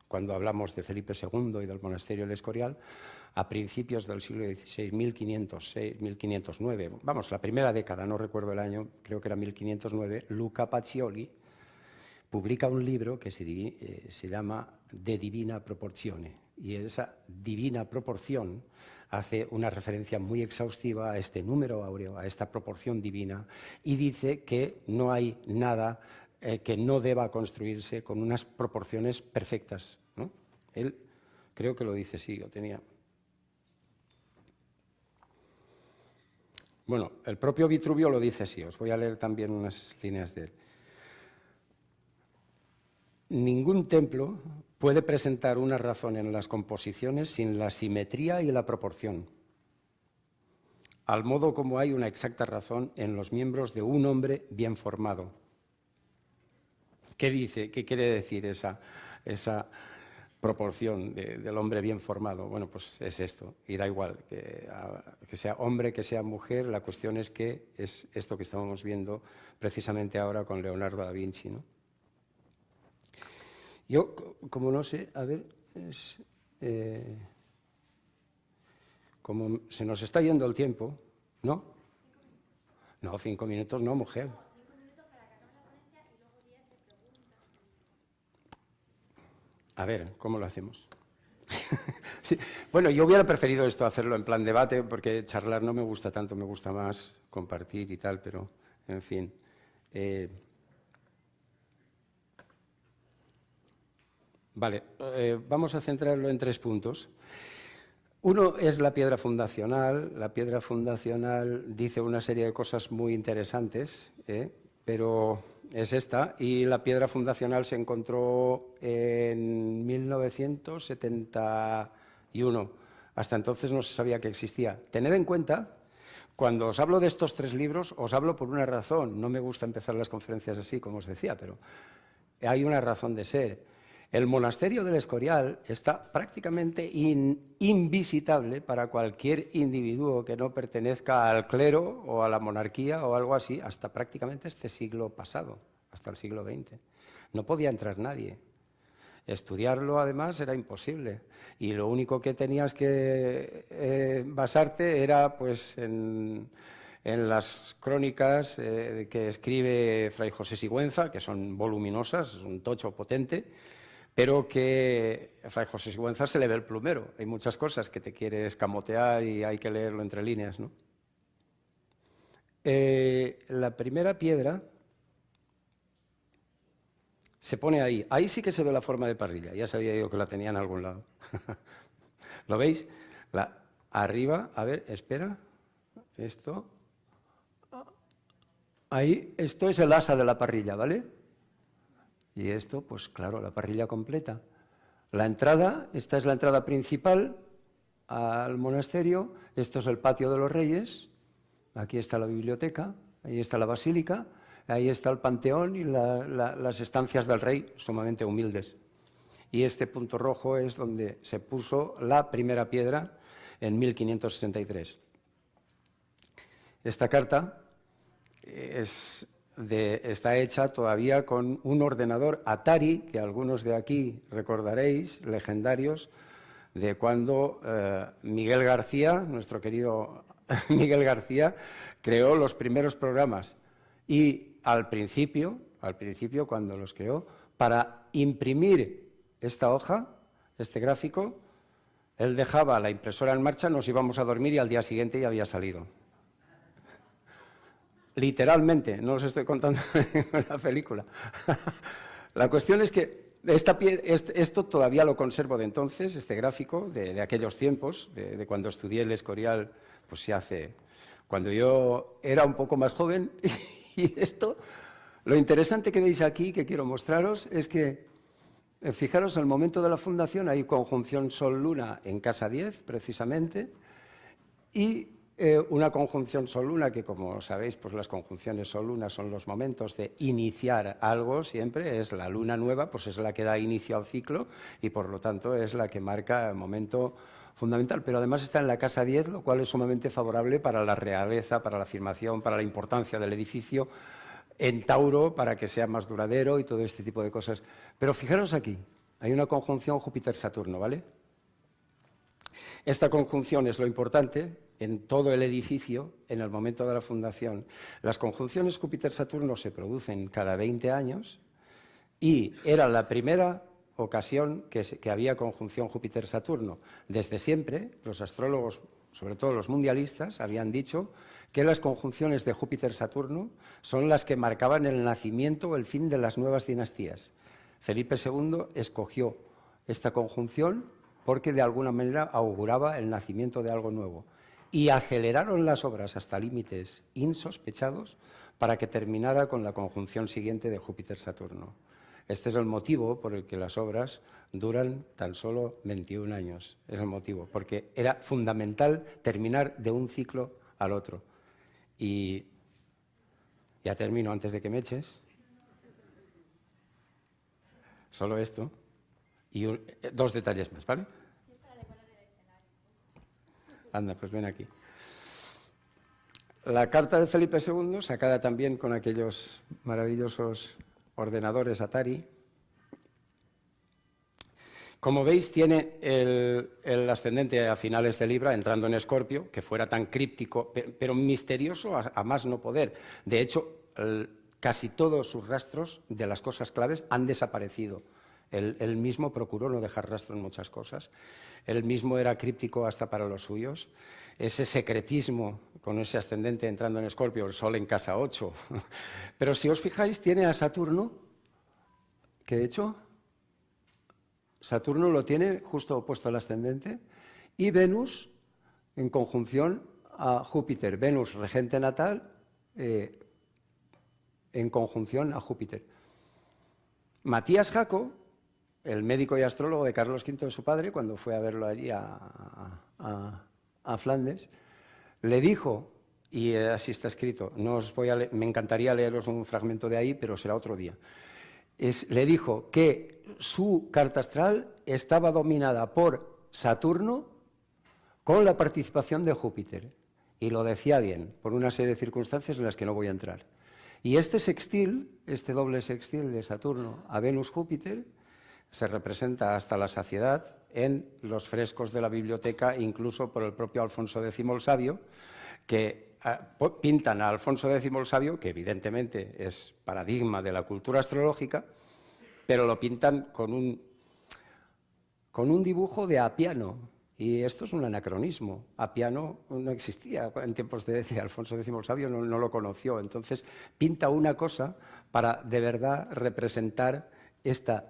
cuando hablamos de Felipe II y del monasterio del Escorial, a principios del siglo XVI, 1506, 1509, vamos, la primera década, no recuerdo el año, creo que era 1509, Luca Pacioli publica un libro que se llama De Divina Proportione, y esa divina proporción hace una referencia muy exhaustiva a este número áureo, a esta proporción divina, y dice que no hay nada que no deba construirse con unas proporciones perfectas, ¿no? Él creo que lo dice, sí, lo tenía. Bueno, el propio Vitruvio lo dice así, os voy a leer también unas líneas de él. Ningún templo puede presentar una razón en las composiciones sin la simetría y la proporción, al modo como hay una exacta razón en los miembros de un hombre bien formado. ¿Qué dice? ¿Qué quiere decir esa proporción del hombre bien formado? Bueno, pues es esto, y da igual, que sea hombre, que sea mujer, la cuestión es que es esto que estamos viendo precisamente ahora con Leonardo da Vinci, ¿no? Yo, como no sé, a ver, como se nos está yendo el tiempo, ¿no? No, 5 minutos no, mujer. 5 minutos para que acabe la ponencia y luego 10 de preguntas. A ver, ¿cómo lo hacemos? Sí. Bueno, yo hubiera preferido esto, hacerlo en plan debate, porque charlar no me gusta tanto, me gusta más compartir y tal, pero, en fin. Vale, vamos a centrarlo en 3 puntos. Uno es la piedra fundacional. La piedra fundacional dice una serie de cosas muy interesantes, pero es esta. Y la piedra fundacional se encontró en 1971. Hasta entonces no se sabía que existía. Tened en cuenta, cuando os hablo de estos 3 libros, os hablo por una razón. No me gusta empezar las conferencias así, como os decía, pero hay una razón de ser. El monasterio del Escorial está prácticamente invisitable para cualquier individuo que no pertenezca al clero o a la monarquía o algo así, hasta prácticamente este siglo pasado, hasta el siglo XX. No podía entrar nadie. Estudiarlo, además, era imposible. Y lo único que tenías que basarte era pues, en las crónicas que escribe Fray José Sigüenza, que son voluminosas, es un tocho potente, pero que a Fray José Sigüenza se le ve el plumero. Hay muchas cosas que te quiere escamotear y hay que leerlo entre líneas, ¿no? La primera piedra se pone ahí. Ahí sí que se ve la forma de parrilla. Ya sabía yo que la tenía en algún lado. ¿Lo veis? Arriba, a ver, espera. Esto. Ahí, esto es el asa de la parrilla, ¿vale? Y esto, pues claro, la parrilla completa. La entrada, esta es la entrada principal al monasterio, esto es el patio de los reyes, aquí está la biblioteca, ahí está la basílica, ahí está el panteón y las estancias del rey, sumamente humildes. Y este punto rojo es donde se puso la primera piedra en 1563. Esta carta está hecha todavía con un ordenador Atari, que algunos de aquí recordaréis, legendarios, de cuando Miguel García, nuestro querido Miguel García, creó los primeros programas. Y al principio, cuando los creó, para imprimir esta hoja, este gráfico, él dejaba la impresora en marcha, nos íbamos a dormir y al día siguiente ya había salido. Literalmente, no os estoy contando una película. La cuestión es que esto todavía lo conservo de entonces, este gráfico, de aquellos tiempos, de cuando estudié el Escorial, pues se hace, cuando yo era un poco más joven. Y esto, lo interesante que veis aquí, que quiero mostraros, es que, fijaros, al momento de la fundación hay conjunción Sol-Luna en casa 10, precisamente, y una conjunción Sol-Luna, que como sabéis, pues las conjunciones Sol-Luna son los momentos de iniciar algo, siempre es la luna nueva, pues es la que da inicio al ciclo y por lo tanto es la que marca el momento fundamental, pero además está en la casa 10, lo cual es sumamente favorable para la realeza, para la afirmación, para la importancia del edificio, en Tauro, para que sea más duradero y todo este tipo de cosas. Pero fijaros aquí, hay una conjunción Júpiter-Saturno, ¿vale? Esta conjunción es lo importante en todo el edificio en el momento de la fundación. Las conjunciones Júpiter-Saturno se producen cada 20 años y era la primera ocasión que había conjunción Júpiter-Saturno. Desde siempre, los astrólogos, sobre todo los mundialistas, habían dicho que las conjunciones de Júpiter-Saturno son las que marcaban el nacimiento o el fin de las nuevas dinastías. Felipe II escogió esta conjunción porque de alguna manera auguraba el nacimiento de algo nuevo. Y aceleraron las obras hasta límites insospechados para que terminara con la conjunción siguiente de Júpiter-Saturno. Este es el motivo por el que las obras duran tan solo 21 años. Es el motivo, porque era fundamental terminar de un ciclo al otro. Y ya termino antes de que me eches. Solo esto. Y dos detalles más, ¿vale? Anda, pues ven aquí. La carta de Felipe II, sacada también con aquellos maravillosos ordenadores Atari, como veis, tiene el ascendente a finales de Libra, entrando en Escorpio, que fuera tan críptico, pero misterioso a más no poder. De hecho, casi todos sus rastros de las cosas claves han desaparecido. Él mismo procuró no dejar rastro en muchas cosas. Él mismo era críptico hasta para los suyos. Ese secretismo con ese ascendente entrando en Escorpio, el Sol en casa 8. Pero si os fijáis, tiene a Saturno, que de hecho Saturno lo tiene justo opuesto al ascendente, y Venus en conjunción a Júpiter. Venus, regente natal, en conjunción a Júpiter. Matías Jaco, el médico y astrólogo de Carlos V de su padre, cuando fue a verlo allí a Flandes, le dijo, y así está escrito, no os voy a me encantaría leeros un fragmento de ahí, pero será otro día, le dijo que su carta astral estaba dominada por Saturno con la participación de Júpiter, y lo decía bien, por una serie de circunstancias en las que no voy a entrar. Y este sextil, este doble sextil de Saturno a Venus-Júpiter, se representa hasta la saciedad en los frescos de la biblioteca, incluso por el propio Alfonso X el Sabio, que pintan a Alfonso X el Sabio, que evidentemente es paradigma de la cultura astrológica, pero lo pintan con un dibujo de Apiano. Y esto es un anacronismo. Apiano no existía en tiempos de Alfonso X el Sabio, no lo conoció. Entonces pinta una cosa para de verdad representar este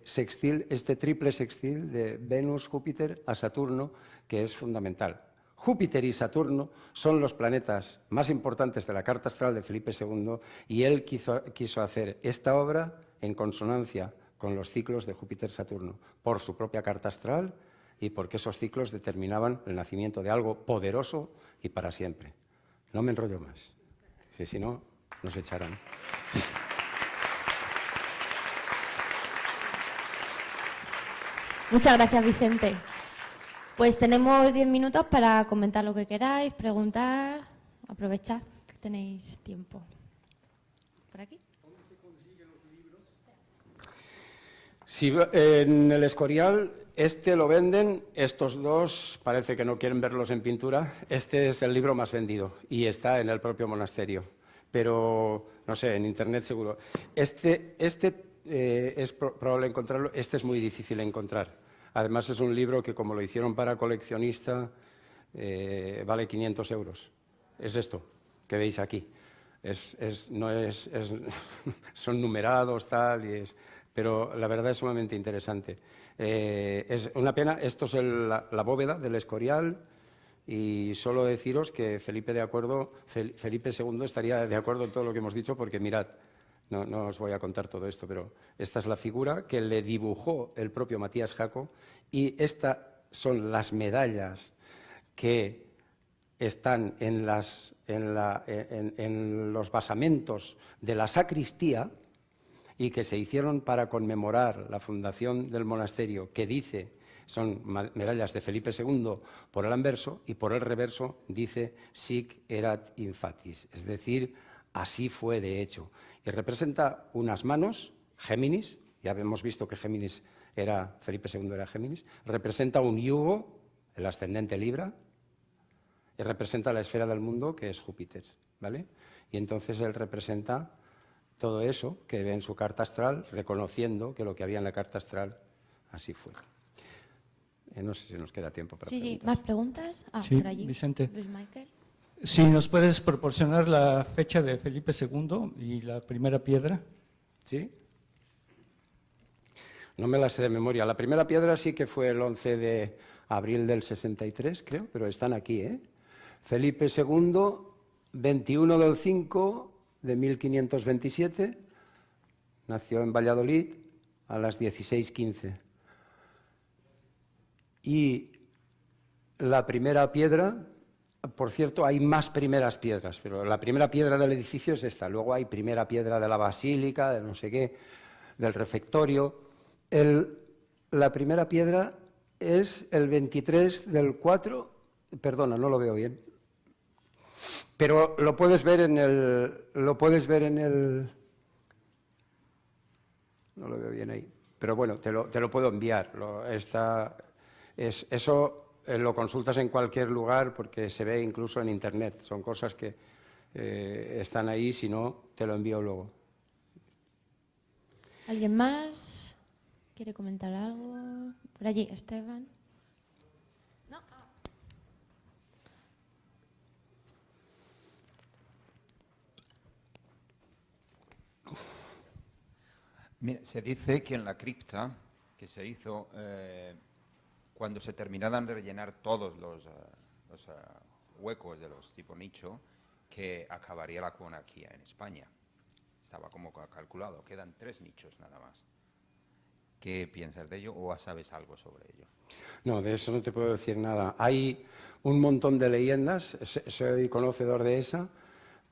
sextil, este triple sextil de Venus-Júpiter a Saturno, que es fundamental. Júpiter y Saturno son los planetas más importantes de la carta astral de Felipe II y él quiso hacer esta obra en consonancia con los ciclos de Júpiter-Saturno, por su propia carta astral y porque esos ciclos determinaban el nacimiento de algo poderoso y para siempre. No me enrollo más, si no, nos echarán. Muchas gracias, Vicente. Pues tenemos 10 minutos para comentar lo que queráis, preguntar, aprovechad que tenéis tiempo. ¿Por aquí? Si en el Escorial este lo venden, estos dos parece que no quieren verlos en pintura. Este es el libro más vendido y está en el propio monasterio. Pero, no sé, en Internet seguro. Este es probable encontrarlo, este es muy difícil de encontrar. Además es un libro que, como lo hicieron para coleccionista, vale 500 euros. Es esto que veis aquí. Son numerados, tal, pero la verdad es sumamente interesante. Es una pena, esto es la bóveda del Escorial, y solo deciros que Felipe II estaría de acuerdo en todo lo que hemos dicho, porque mirad, no os voy a contar todo esto, pero esta es la figura que le dibujó el propio Matías Jaco, y estas son las medallas que están en los basamentos de la sacristía y que se hicieron para conmemorar la fundación del monasterio, que dice, son medallas de Felipe II por el anverso, y por el reverso dice sic erat infatis, es decir, así fue de hecho. Y representa unas manos, Géminis, ya hemos visto que Felipe II era Géminis, representa un yugo, el ascendente Libra, y representa la esfera del mundo, que es Júpiter, ¿vale? Y entonces él representa todo eso que ve en su carta astral, reconociendo que lo que había en la carta astral así fue. No sé si nos queda tiempo para preguntas. Sí, ¿más preguntas? Sí, por allí. Vicente. Luis Michael. Si nos puedes proporcionar la fecha de Felipe II y la primera piedra. ¿Sí? No me la sé de memoria. La primera piedra sí que fue el 11 de abril del 63, creo, pero están aquí, ¿eh? Felipe II, 21 del 5 de 1527, nació en Valladolid a las 16:15. Y la primera piedra, por cierto, hay más primeras piedras, pero la primera piedra del edificio es esta. Luego hay primera piedra de la basílica, de no sé qué, del refectorio. La primera piedra es el 23 del 4, perdona, no lo veo bien, pero lo puedes ver en el, no lo veo bien ahí, pero bueno, te lo puedo enviar. Eso lo consultas en cualquier lugar porque se ve incluso en Internet. Son cosas que están ahí, si no, te lo envío luego. ¿Alguien más quiere comentar algo? Por allí, Esteban. No. Mira, se dice que en la cripta que se hizo, cuando se terminaran de rellenar todos los huecos de los tipo nicho, que acabaría la monarquía en España. Estaba como calculado, quedan 3 nichos nada más. ¿Qué piensas de ello o sabes algo sobre ello? No, de eso no te puedo decir nada. Hay un montón de leyendas, soy conocedor de esa.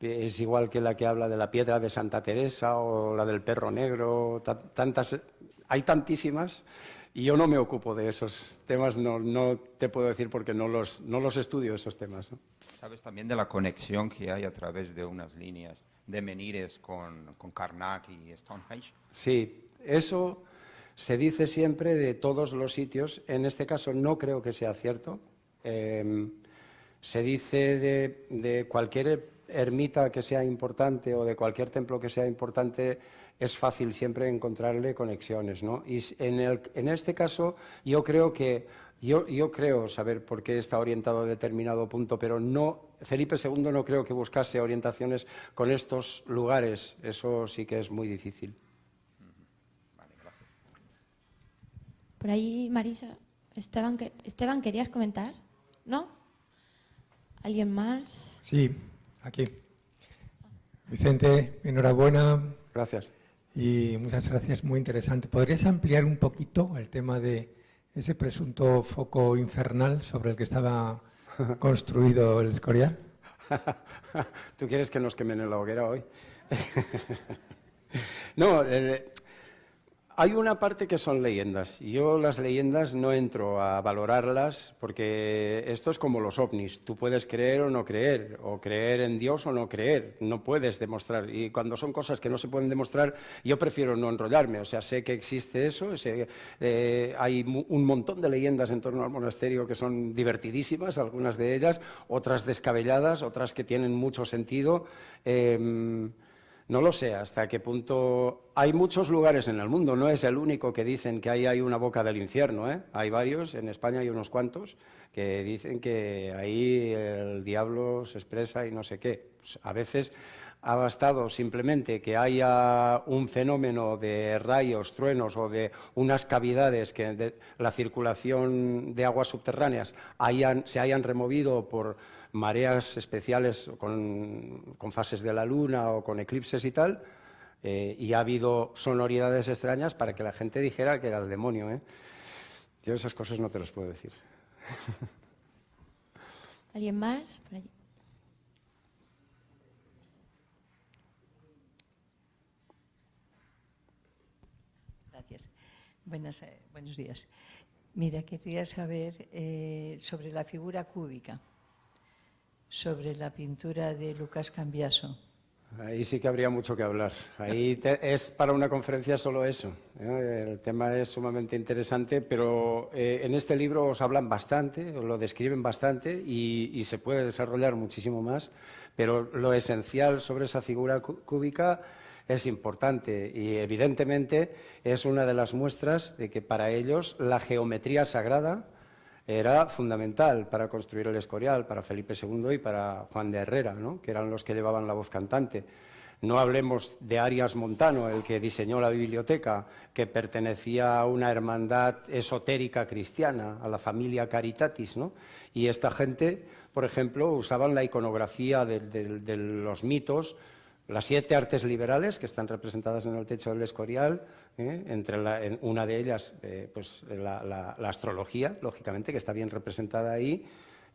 Es igual que la que habla de la piedra de Santa Teresa o la del perro negro, hay tantísimas, y yo no me ocupo de esos temas, no te puedo decir porque no los estudio esos temas, ¿no? ¿Sabes también de la conexión que hay a través de unas líneas de menires con Karnak y Stonehenge? Sí, eso se dice siempre de todos los sitios. En este caso no creo que sea cierto. Se dice de cualquier ermita que sea importante o de cualquier templo que sea importante, es fácil siempre encontrarle conexiones, ¿no? Y en este caso yo creo saber por qué está orientado a determinado punto, pero Felipe II no creo que buscase orientaciones con estos lugares. Eso sí que es muy difícil. Vale, gracias. Por ahí, Marisa. Esteban, ¿querías comentar? ¿No? ¿Alguien más? Sí, aquí. Vicente, enhorabuena. Gracias. Y muchas gracias, muy interesante. ¿Podrías ampliar un poquito el tema de ese presunto foco infernal sobre el que estaba construido el Escorial? ¿Tú quieres que nos quemen en la hoguera hoy? No, Hay una parte que son leyendas. Yo las leyendas no entro a valorarlas porque esto es como los ovnis. Tú puedes creer o creer en Dios o no creer. No puedes demostrar. Y cuando son cosas que no se pueden demostrar, yo prefiero no enrollarme. O sea, sé que existe eso. Hay un montón de leyendas en torno al monasterio que son divertidísimas, algunas de ellas, otras descabelladas, otras que tienen mucho sentido. No lo sé hasta qué punto. Hay muchos lugares en el mundo, no es el único que dicen que ahí hay una boca del infierno, ¿eh? Hay varios, en España hay unos cuantos, que dicen que ahí el diablo se expresa y no sé qué. Pues a veces ha bastado simplemente que haya un fenómeno de rayos, truenos o de unas cavidades que de la circulación de aguas subterráneas se hayan removido por mareas especiales con fases de la luna o con eclipses y tal, y ha habido sonoridades extrañas para que la gente dijera que era el demonio, ¿eh? Yo esas cosas no te las puedo decir. ¿Alguien más? Por allí. Gracias. Buenos días. Mira, quería saber sobre la figura cúbica, sobre la pintura de Lucas Cambiaso. Ahí sí que habría mucho que hablar. Ahí es para una conferencia solo eso, ¿eh? El tema es sumamente interesante, pero en este libro os hablan bastante, os lo describen bastante y se puede desarrollar muchísimo más, pero lo esencial sobre esa figura cúbica es importante y evidentemente es una de las muestras de que para ellos la geometría sagrada era fundamental para construir el Escorial, para Felipe II y para Juan de Herrera, ¿no? Que eran los que llevaban la voz cantante. No hablemos de Arias Montano, el que diseñó la biblioteca, que pertenecía a una hermandad esotérica cristiana, a la familia Caritatis, ¿no? Y esta gente, por ejemplo, usaban la iconografía de los mitos, las 7 artes liberales que están representadas en el techo del Escorial, entre una de ellas, pues la astrología, lógicamente, que está bien representada ahí,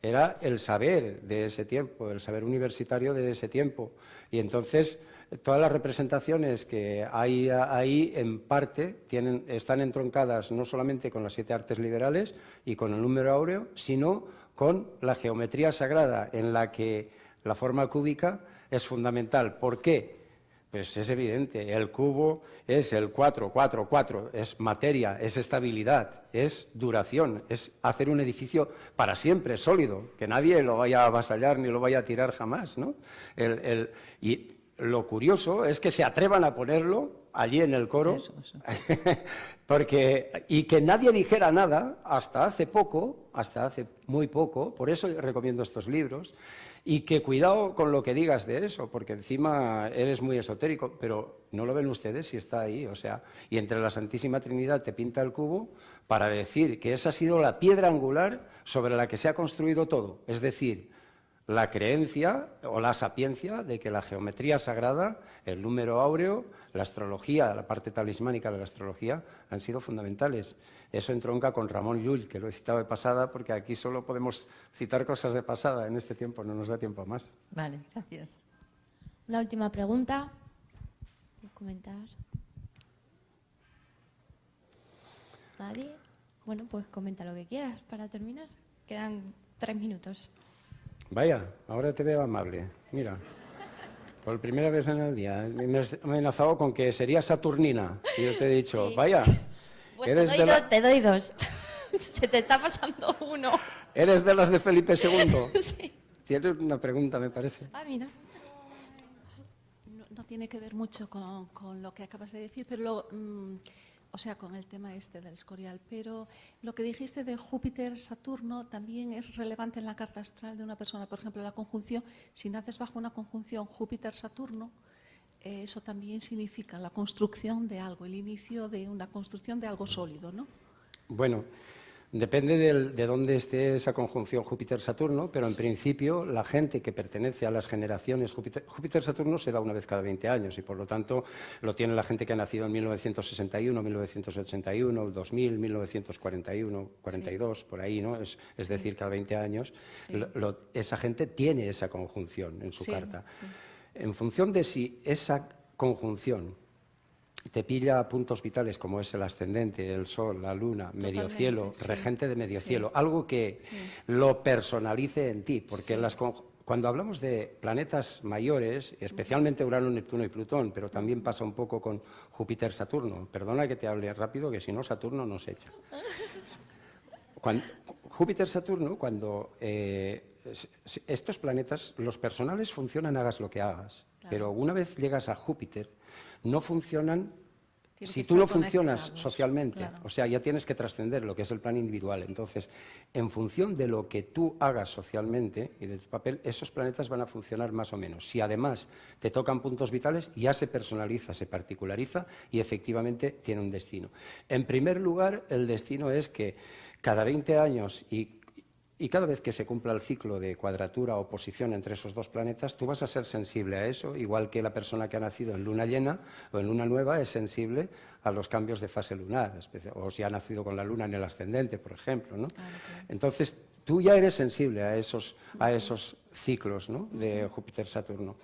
era el saber de ese tiempo, el saber universitario de ese tiempo. Y entonces, todas las representaciones que hay ahí, en parte, están entroncadas no solamente con las 7 artes liberales y con el número áureo, sino con la geometría sagrada, en la que la forma cúbica es fundamental. ¿Por qué? Pues es evidente, el cubo es el 4, 4, 4, es materia, es estabilidad, es duración, es hacer un edificio para siempre, sólido, que nadie lo vaya a avasallar ni lo vaya a tirar jamás, ¿no? Y lo curioso es que se atrevan a ponerlo allí en el coro, Eso. y que nadie dijera nada hasta hace muy poco, por eso recomiendo estos libros. Y que cuidado con lo que digas de eso, porque encima eres muy esotérico, pero no lo ven ustedes si está ahí, o sea, y entre la Santísima Trinidad te pinta el cubo para decir que esa ha sido la piedra angular sobre la que se ha construido todo, es decir, la creencia o la sapiencia de que la geometría sagrada, el número áureo, la astrología, la parte talismánica de la astrología, han sido fundamentales. Eso entronca con Ramón Llull, que lo he citado de pasada, porque aquí solo podemos citar cosas de pasada, en este tiempo no nos da tiempo a más. Vale, gracias. Una última pregunta. ¿Quieres comentar? ¿Nadie? Bueno, pues comenta lo que quieras para terminar. Quedan 3 minutos. Vaya, ahora te veo amable. Mira, por primera vez en el día me has amenazado con que sería saturnina. Y yo te he dicho, Sí. vaya, Pues eres te doy dos. Se te está pasando uno. ¿Eres de las de Felipe II? Sí. Tienes una pregunta, me parece. Ah, mira. No tiene que ver mucho con lo que acabas de decir, pero o sea, con el tema este del Escorial, pero lo que dijiste de Júpiter-Saturno también es relevante en la carta astral de una persona. Por ejemplo, la conjunción, si naces bajo una conjunción Júpiter-Saturno, eso también significa la construcción de algo, el inicio de una construcción de algo sólido, ¿no? Bueno, depende de dónde esté esa conjunción Júpiter-Saturno, pero en principio la gente que pertenece a las generaciones Júpiter-Saturno se da una vez cada 20 años y por lo tanto lo tiene la gente que ha nacido en 1961, 1981, el 2000, 1941, 42, por ahí, ¿no? Es decir, cada 20 años Sí. esa gente tiene esa conjunción en su Sí, carta. sí. En función de si esa conjunción te pilla puntos vitales como es el ascendente, el sol, la luna, medio Totalmente, cielo, sí. regente de medio Sí. cielo, algo que Sí. lo personalice en ti, porque Sí. cuando hablamos de planetas mayores, especialmente Urano, Neptuno y Plutón, pero también pasa un poco con Júpiter, Saturno, perdona que te hable rápido, que si no Saturno nos echa. Júpiter, Saturno, cuando estos planetas, los personales funcionan hagas lo que hagas, Claro. pero una vez llegas a Júpiter, no funcionan Tienen si que tú no estar funcionas conectados, socialmente. claro. O sea, ya tienes que trascender lo que es el plan individual. Entonces, en función de lo que tú hagas socialmente y de tu papel, esos planetas van a funcionar más o menos. Si además te tocan puntos vitales, ya se personaliza, se particulariza y efectivamente tiene un destino. En primer lugar, el destino es que cada 20 años y cada vez que se cumpla el ciclo de cuadratura o oposición entre esos dos planetas, tú vas a ser sensible a eso, igual que la persona que ha nacido en luna llena o en luna nueva es sensible a los cambios de fase lunar, o si ha nacido con la luna en el ascendente, por ejemplo, ¿no? Claro, claro. Entonces, tú ya eres sensible a esos ciclos, ¿no?, de Júpiter-Saturno.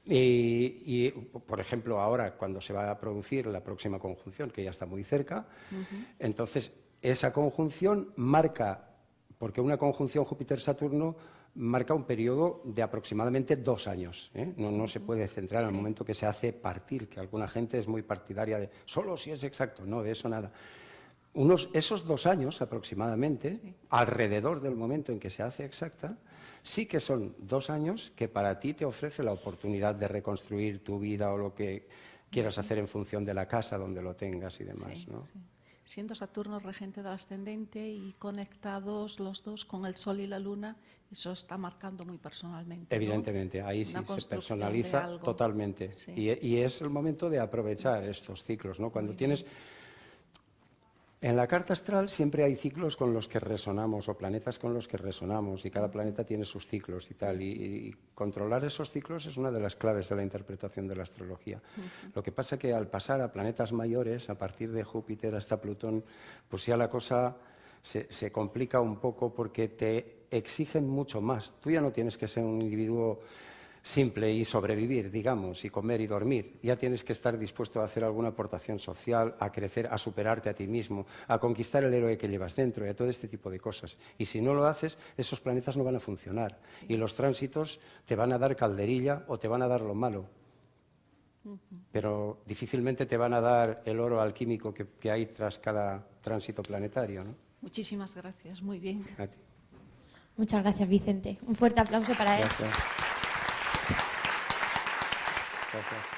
Y, por ejemplo, ahora, cuando se va a producir la próxima conjunción, que ya está muy cerca, entonces esa conjunción marca, porque una conjunción Júpiter-Saturno marca un periodo de aproximadamente 2 años. ¿eh? No se puede centrar en el momento que se hace partir, que alguna gente es muy partidaria de solo si es exacto. No, de eso nada. Esos 2 años aproximadamente, alrededor del momento en que se hace exacta, sí que son 2 años que para ti te ofrece la oportunidad de reconstruir tu vida o lo que quieras hacer en función de la casa donde lo tengas y demás, Sí, ¿no? sí. Siendo Saturno regente del ascendente y conectados los dos con el Sol y la Luna, eso está marcando muy personalmente, ¿no? Evidentemente, ahí sí Una se construcción de personaliza algo. totalmente. Sí. Y es el momento de aprovechar estos ciclos, ¿no? Cuando tienes... En la carta astral siempre hay ciclos con los que resonamos o planetas con los que resonamos y cada planeta tiene sus ciclos y tal. Y controlar esos ciclos es una de las claves de la interpretación de la astrología. Lo que pasa que al pasar a planetas mayores, a partir de Júpiter hasta Plutón, pues ya la cosa se complica un poco porque te exigen mucho más. Tú ya no tienes que ser un individuo simple y sobrevivir, digamos, y comer y dormir. Ya tienes que estar dispuesto a hacer alguna aportación social, a crecer, a superarte a ti mismo, a conquistar el héroe que llevas dentro y a todo este tipo de cosas. Y si no lo haces, esos planetas no van a funcionar. Y los tránsitos te van a dar calderilla o te van a dar lo malo. Pero difícilmente te van a dar el oro alquímico que hay tras cada tránsito planetario, ¿no? Muchísimas gracias, muy bien. A ti. Muchas gracias, Vicente. Un fuerte aplauso para él. Gracias. Gracias.